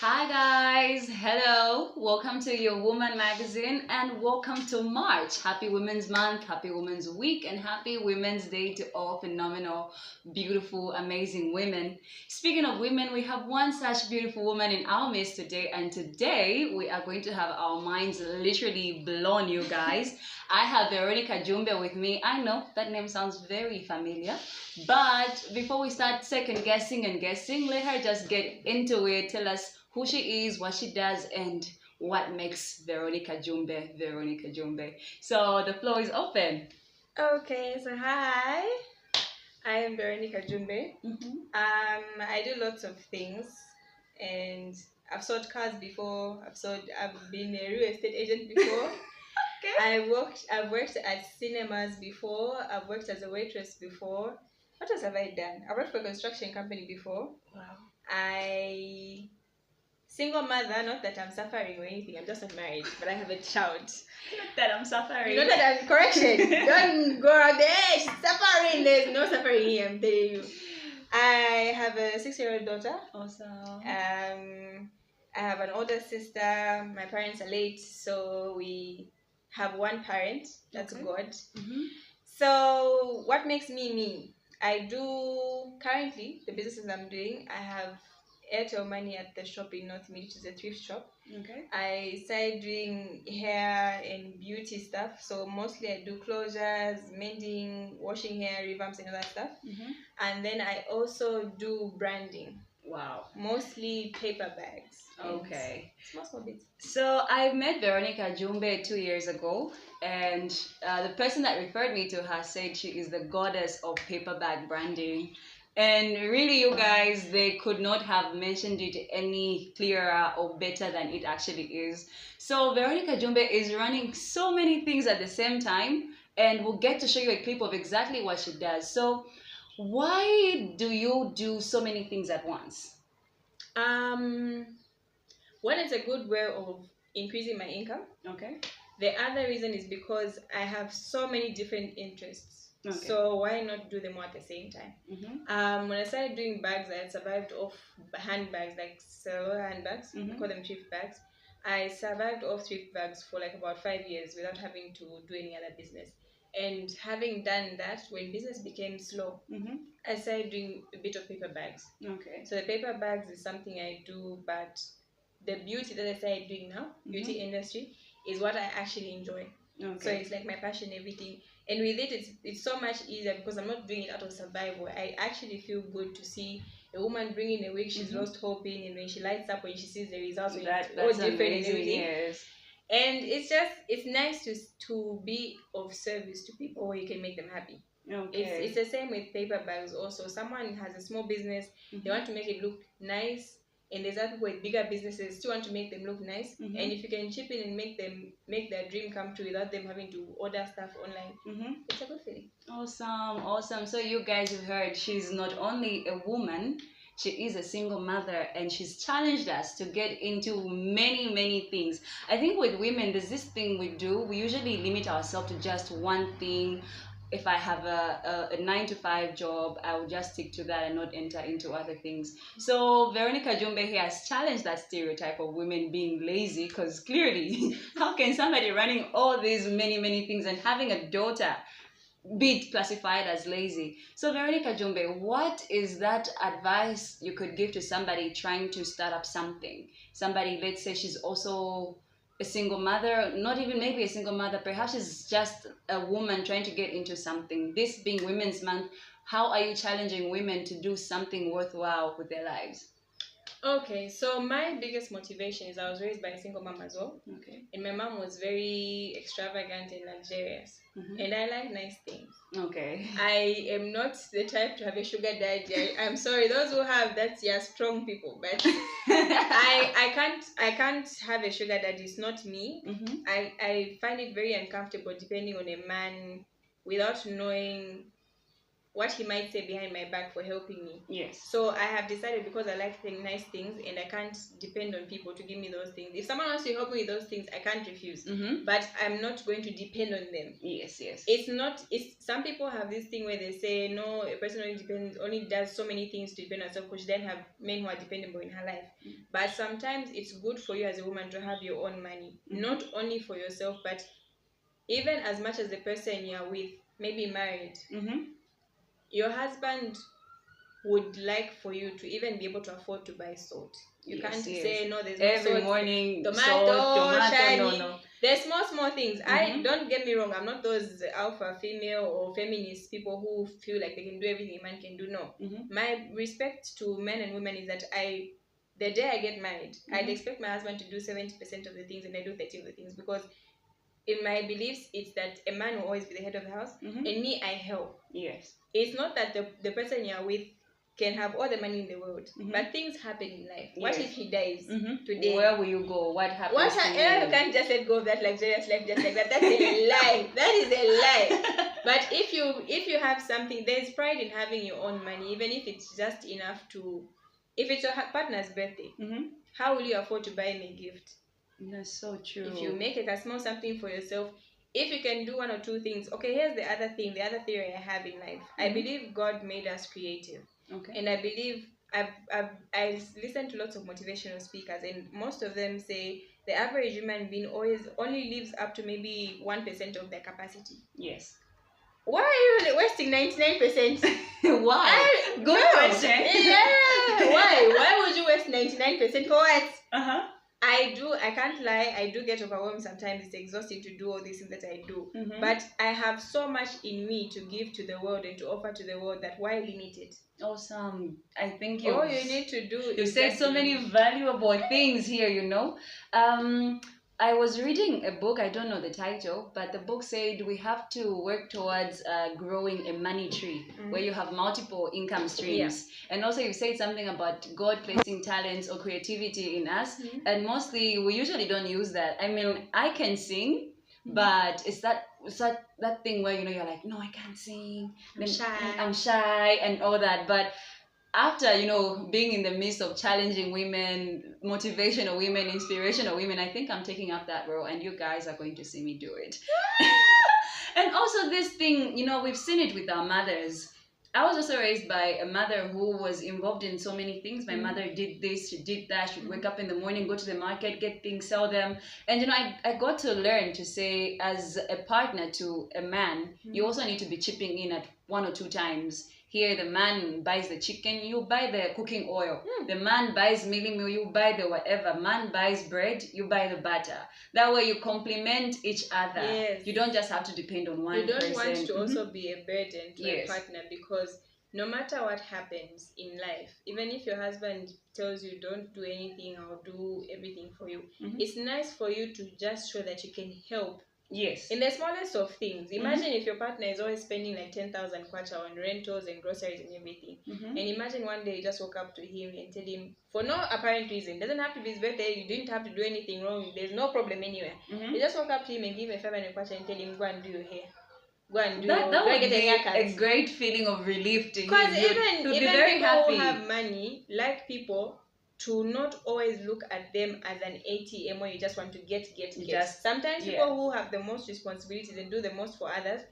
Hi guys, hello, welcome to YoWoman Magazine and welcome to March. Happy Women's Month, happy Women's Week, and happy Women's Day to all phenomenal, beautiful, amazing women. Speaking of women, we have one such beautiful woman in our midst today, and today we are going to have our minds literally blown, you guys. I have Veronica Jumbe with me. I know that name sounds very familiar, but before we start second guessing and guessing, let her just get into it. Tell us who she is, what she does, and what makes Veronica Jumbe Veronica Jumbe. So the floor is open. Okay, so hi, I am Veronica Jumbe. Mm-hmm. I do lots of things, and I've sold cars before. I've been a real estate agent before. Okay. I've worked at cinemas before. I've worked as a waitress before. What else have I done? I worked for a construction company before. Wow. I single mother. Not that I'm suffering or anything. I'm just not married, but I have a child. Not that I'm suffering. Not that I'm correction. Don't go out there. She's suffering. There's no suffering here. I'm telling you. I have a 6-year-old daughter. Awesome. I have an older sister. My parents are late, so we have one parent. That's Okay. God. Mm-hmm. So what makes me me? I do currently the businesses I'm doing. I have Airtel money at the shop in North Mid, which is a thrift shop. Okay. I started doing hair and beauty stuff. So mostly I do closures, mending, washing hair, revamps, and all that stuff. Mm-hmm. And then I also do branding, Wow. mostly paper bags. Okay. Small bits. So I met Veronica Jumbe 2 years ago, and the person that referred me to her said she is the goddess of paper bag branding. And really, you guys, they could not have mentioned it any clearer or better than it actually is. So Veronica Jumbe is running so many things at the same time, and we'll get to show you a clip of exactly what she does. So why do you do so many things at once? One is a good way of increasing my income. Okay. The other reason is because I have so many different interests. Okay. So why not do them all at the same time? Mm-hmm. When I started doing bags, I had survived off handbags, like silver handbags. Mm-hmm. We call them thrift bags. I survived off thrift bags for like about 5 years without having to do any other business. And having done that, when business became slow, Mm-hmm. I started doing a bit of paper bags. Okay. So the paper bags is something I do, but the beauty that I started doing now, beauty industry, is what I actually enjoy. Okay. So it's like my passion, everything. And with it, it's so much easier because I'm not doing it out of survival. I actually feel good to see a woman bringing a wig she's lost hope in, and when she lights up, when she sees the results, when it's all That's different and amazing. everything. Yes. And it's nice to be of service to people where you can make them happy. Okay. It's the same with paper bags also. Someone has a small business, they want to make it look nice, and there's other people with bigger businesses still want to make them look nice. And if you can chip in and make their dream come true without them having to order stuff online, it's a good feeling. Awesome. So you guys have heard she's not only a woman, she is a single mother, and she's challenged us to get into many things. I think with women, there's this thing we do. We usually limit ourselves to just one thing. If I have a 9 to 5 job, I will just stick to that and not enter into other things. So Veronica Jumbe here has challenged that stereotype of women being lazy, because clearly, how can somebody running all these many things and having a daughter be classified as lazy? So Veronica Jumbe, what is that advice you could give to somebody trying to start up something? Somebody, let's say she's also a single mother, not even maybe a single mother, perhaps she's just a woman trying to get into something. This being Women's Month, how are you challenging women to do something worthwhile with their lives? Okay, so my biggest motivation is I was raised by a single mom as well. Okay. And my mom was very extravagant and luxurious. And I like nice things. Okay. I am not the type to have a sugar daddy. I'm sorry, those who have that, yeah, strong people. But I can't have a sugar daddy. It's not me. I find it very uncomfortable depending on a man without knowing what he might say behind my back for helping me. Yes. So I have decided, because I like nice things and I can't depend on people to give me those things. If someone wants to help me with those things, I can't refuse. But I'm not going to depend on them. Yes, yes. It's some people have this thing where they say, no, a person only does so many things to depend on herself, because she then have men who are dependable in her life. But sometimes it's good for you as a woman to have your own money, not only for yourself, but even as much as the person you're with, maybe married, your husband would like for you to even be able to afford to buy salt. You can't say, no, there's no every salt. morning Tomato, shiny. no. There's small things. I don't get me wrong, I'm not those alpha female or feminist people who feel like they can do everything a man can do. No. My respect to men and women is that the day I get married, I'd expect my husband to do 70% of the things and I do 30% of the things, because in my beliefs, it's that a man will always be the head of the house, and me, I help. Yes. It's not that the person you're with can have all the money in the world, but things happen in life. What if he dies today? Where will you go? What happens to you? You can't just let go of that luxurious life just like that. That's a lie. That is a lie. But if you have something, there's pride in having your own money, even if it's just enough to, if it's your partner's birthday, how will you afford to buy him a gift? That's so true. If you make a small something for yourself, if you can do one or two things. Okay, here's the other theory I have in life. I believe God made us creative. Okay. And I believe I've listened to lots of motivational speakers, and most of them say the average human being only lives up to maybe 1% of their capacity. Yes. Why are you wasting 99%? Why? Good question. Yeah. Why would you waste 99% for what? I can't lie, I do get overwhelmed sometimes. It's exhausting to do all these things that I do. But I have so much in me to give to the world and to offer to the world, that why limit it? Awesome. I think all you need to do you said so many valuable things here, I was reading a book, I don't know the title, but the book said we have to work towards growing a money tree where you have multiple income streams. Yeah. And also you said something about God placing talents or creativity in us, and mostly we usually don't use that. I mean, I can sing, but it's that thing where you're like, no, I can't sing, I'm shy and all that. But after being in the midst of challenging women, motivational women, inspirational women, I think I'm taking up that role, and you guys are going to see me do it. And also this thing, we've seen it with our mothers. I was also raised by a mother who was involved in so many things. My mother did this, she did that. She'd wake up in the morning, go to the market, get things, sell them. And I got to learn to say, as a partner to a man, you also need to be chipping in at 1 or 2 times. Here, the man buys the chicken, you buy the cooking oil. The man buys milling meal, you buy the whatever. Man buys bread, you buy the butter. That way you complement each other. Yes. You don't just have to depend on one person. You don't want to also be a burden to a partner, because no matter what happens in life, even if your husband tells you don't do anything, I'll do everything for you, it's nice for you to just show that you can help. Yes. In the smallest of things. Imagine if your partner is always spending like 10,000 kwacha on rentals and groceries and everything. And imagine one day you just woke up to him and tell him, for no apparent reason, it doesn't have to be his birthday, you didn't have to do anything wrong, there's no problem anywhere. You just woke up to him and give him 500 kwacha and tell him, go and do your hair. Go and do that would be a great feeling of relief to him. Because even people who have money, like people, to not always look at them as an ATM where you just want to get. Sometimes people who have the most responsibilities and do the most for others,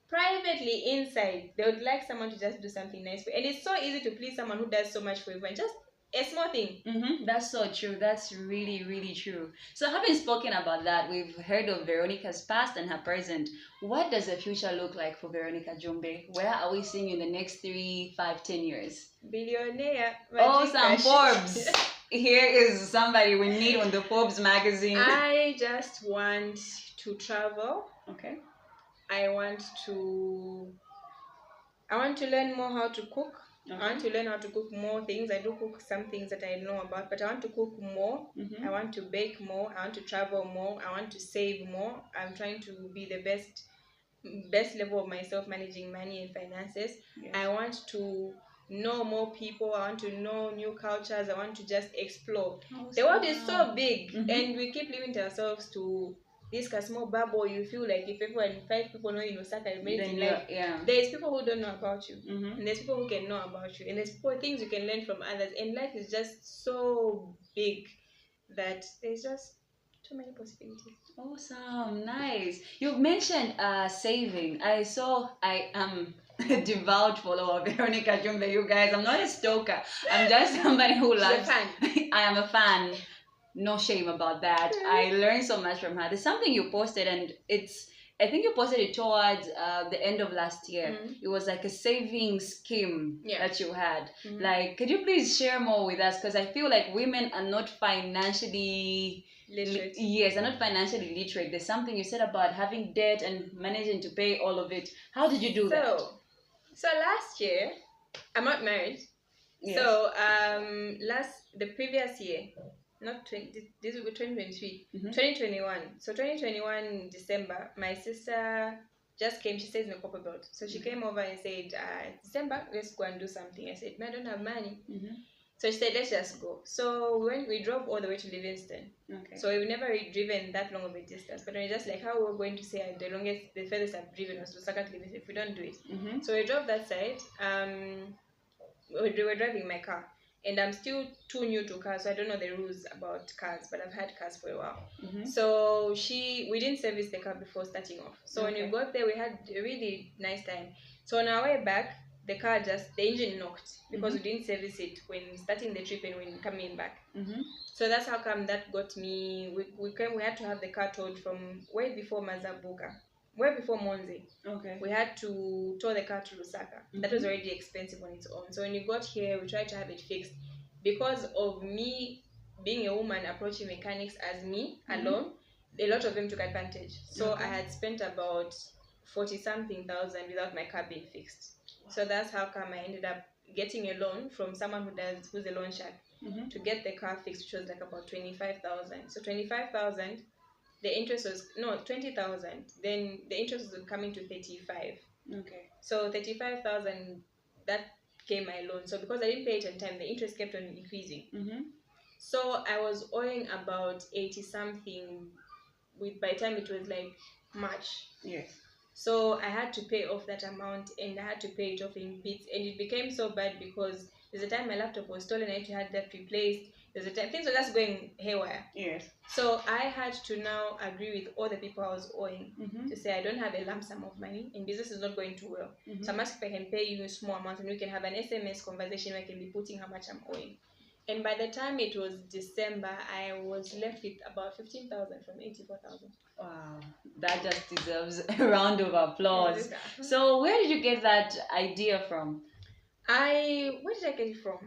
privately inside, they would like someone to just do something nice for you. And it's so easy to please someone who does so much for you, and just a small thing. That's so true. That's really, really true. So having spoken about that, we've heard of Veronica's past and her present. What does the future look like for Veronica Jumbe? Where are we seeing you in the next 3, 5, 10 years? Billionaire. Some Forbes. Here is somebody we need on the Forbes magazine. I just want to travel. Okay. I want to learn more how to cook. Okay. I want to learn how to cook more things. I do cook some things that I know about, but I want to cook more. I want to bake more. I want to travel more. I want to save more. I'm trying to be the best level of myself managing money and finances. Yes. I want to know more people. I want to know new cultures. I want to just explore. The world is so big, and we keep limiting ourselves to this small bubble, you feel like if everyone, 5 people know in Osaka, you made it Then in you, life. yeah. There's people who don't know about you, Mm-hmm. and there's people who can know about you, and there's things you can learn from others. And life is just so big that there's just too many possibilities. Awesome, nice. You mentioned saving. I am a devout follower of Veronica Jumbe, you guys. I'm not a stalker. I'm just somebody who She's a loves. fan. I am a fan. No shame about that. I learned so much from her. There's something you posted, and I think you posted it towards the end of last year. It was like a saving scheme that you had. Like, could you please share more with us? Because I feel like women are not financially Literate. Yes, they're not financially literate. There's something you said about having debt and managing to pay all of it. How did you do that? So last year, I'm not married. Yes. So the previous year, not 20, this will be 2023, 2021. So 2021 December, my sister just came. She stays in the Copper Belt. So she came over and said, December, let's go and do something. I said, I don't have money. So she said, let's just go. So when we drove all the way to Livingston. Okay. So we've never really driven that long of a distance. But we're just like, how we're going to say the furthest I've driven was Lusaka to Livingston if we don't do it. So we drove that side. We were driving my car. And I'm still too new to cars, so I don't know the rules about cars, but I've had cars for a while. So we didn't service the car before starting off. So when we got there, we had a really nice time. So on our way back, the engine knocked because we didn't service it when starting the trip and when coming back. So that's how come that got me. We had to have the car towed from way before Mazabuka. Way before Monze. Okay. We had to tow the car to Lusaka. That was already expensive on its own. So when we got here, we tried to have it fixed. Because of me being a woman approaching mechanics as me alone, a lot of them took advantage. So I had spent about 40-something thousand without my car being fixed. So that's how come I ended up getting a loan from someone who's a loan shark to get the car fixed, which was like about 25,000. So 25,000. The interest was 20,000. Then the interest was coming to 35. Okay. So 35,000, that came my loan. So because I didn't pay it on time, the interest kept on increasing. So I was owing about 80-something. By the time it was like March. Yes. So I had to pay off that amount, and I had to pay it off in bits, and it became so bad because there's a time my laptop was stolen. I had that replaced. There's a time things were just going haywire. Yes. So I had to now agree with all the people I was owing to say I don't have a lump sum of money and business is not going too well. So I'm asking if I can pay you a small amount and we can have an SMS conversation where I can be putting how much I'm owing. And by the time it was December, I was left with about 15,000 from 84,000. Wow, that just deserves a round of applause. So where did you get that idea from? Where did I get it from?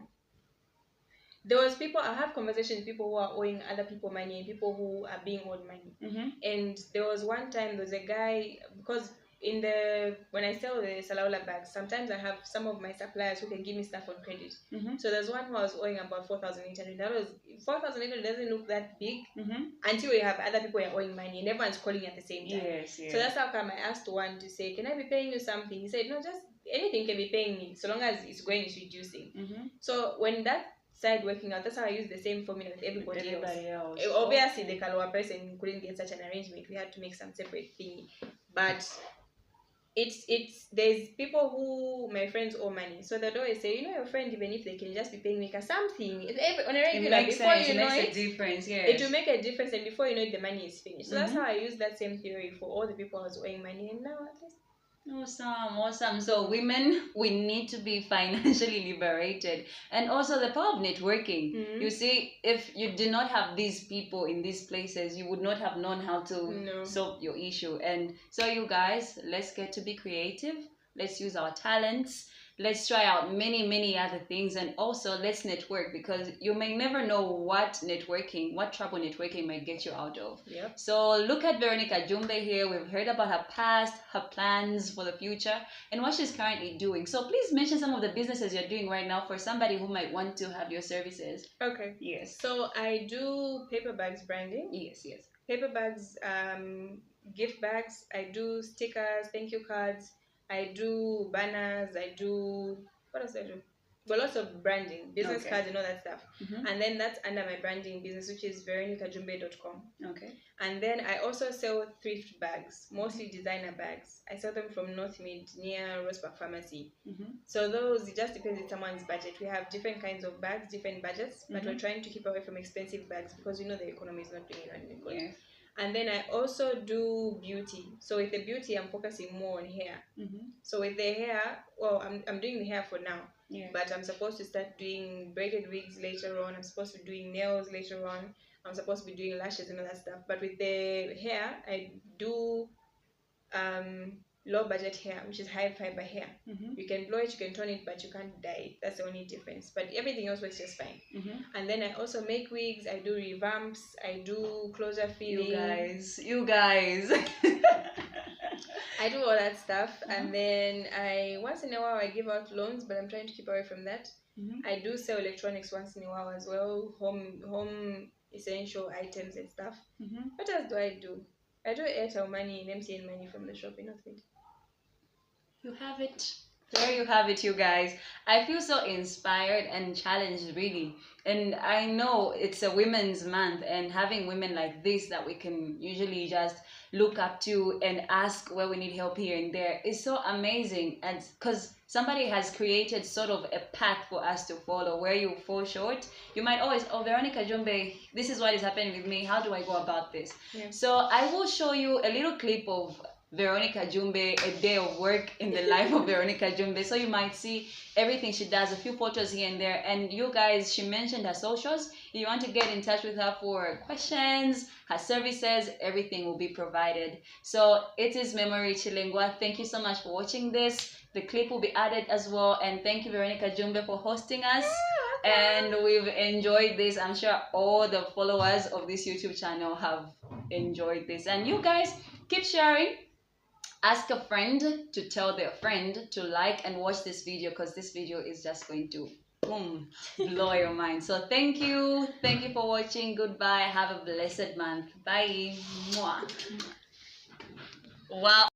There was I have conversations with people who are owing other people money and people who are being owed money. And there was one time, there was a guy, because when I sell the Salaula bags, sometimes I have some of my suppliers who can give me stuff on credit. So there's one who I was owing about 4,800. That was 4,800 doesn't look that big until you have other people you're owing money and everyone's calling at the same time. Yes. So that's how come I asked one to say, can I be paying you something? He said, no, just anything can be paying me so long as it's reducing. So when that started working out, that's how I used the same formula with everybody else. Obviously, the Kalua person couldn't get such an arrangement. We had to make some separate thing. But there's people who my friends owe money, so they'd always say, your friend, even if they can just be paying me something on a regular, before you know it, it will make a difference, and before you know it, the money is finished. So that's how I use that same theory for all the people I was owing money, and now at least. Awesome. So women, we need to be financially liberated, and also the power of networking. You see, if you did not have these people in these places, you would not have known how to solve your issue. And so you guys, let's get to be creative. Let's use our talents. Let's try out many other things, and also let's network, because you may never know what trouble networking might get you out of. Yep. So look at Veronica Jumbe here. We've heard about her past, her plans for the future, and what she's currently doing. So please mention some of the businesses you're doing right now for somebody who might want to have your services. Okay. Yes. So I do paper bags branding. Yes. Paper bags, gift bags. I do stickers, thank you cards. I do banners. What else do I do? but lots of branding, business Okay. cards and all that stuff. Mhm. And then that's under my branding business, which is veronicajumbe.com. Okay. And then I also sell thrift bags, mostly designer bags. I sell them from North Mid near Rosepark Pharmacy. Mhm. So those, it just depends on someone's budget. We have different kinds of bags, different budgets, but we're trying to keep away from expensive bags because you know the economy is not doing anything good. Yeah. And then I also do beauty. So with the beauty, I'm focusing more on hair. So with the hair, well, I'm doing the hair for now. Yeah. But I'm supposed to start doing braided wigs later on. I'm supposed to be doing nails later on. I'm supposed to be doing lashes and all that stuff. But with the hair, I do low budget hair, which is high fiber hair. You can blow it, you can tone it, but you can't dye it. That's the only difference. But everything else works just fine. And then I also make wigs. I do revamps. I do closure filling. You guys. I do all that stuff. And then I once in a while I give out loans, but I'm trying to keep away from that. I do sell electronics once in a while as well, home essential items and stuff. What else do? I do Airtel money and MTN money from the shop in North Mid. You have it. There you have it, you guys. I feel so inspired and challenged, really. And I know it's a women's month, and having women like this that we can usually just look up to and ask where we need help here and there is so amazing. And because somebody has created sort of a path for us to follow. Where you fall short, you might always, oh, Veronica Jumbe, this is what is happening with me. How do I go about this? Yeah. So I will show you a little clip of Veronica Jumbe, a day of work in the life of Veronica Jumbe. So you might see everything she does, a few photos here and there. And you guys, she mentioned her socials. If you want to get in touch with her for questions, her services, everything will be provided. So it is Memory Chilingwa. Thank you so much for watching this. The clip will be added as well. And thank you, Veronica Jumbe, for hosting us. And we've enjoyed this. I'm sure all the followers of this YouTube channel have enjoyed this. And you guys, keep sharing. Ask a friend to tell their friend to like and watch this video, because this video is just going to boom, blow your mind. So thank you for watching. Goodbye, have a blessed month. Bye. Mwah. Wow.